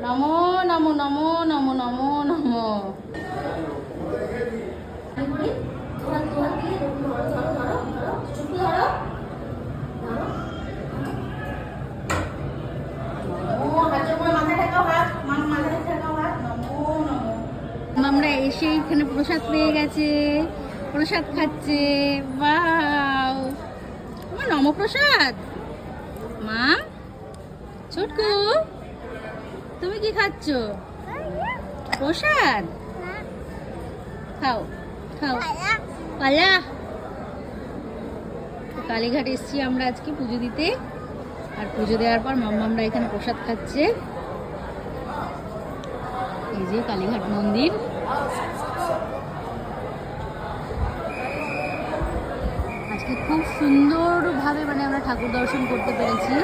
নমো নমো নমো নমো নমো নমো। আমরা এসে এখানে প্রসাদ পেয়ে গেছে, প্রসাদ খাচ্ছে। বাহ, আমার নমপ্রসাদ। মা ছোটকু, তুমি কি খাচ্ছ? প্রসাদ খাও খাও। পালা। কালীঘাট এসছি আমরা আজকে পুজো দিতে, আর পুজো দেওয়ার পর মাম্মামরা এখানে প্রসাদ খাচ্ছে। এই যে কালীঘাট মন্দির। আজকে খুব সুন্দরভাবে আমরা ঠাকুর দর্শন করতে পেরেছি।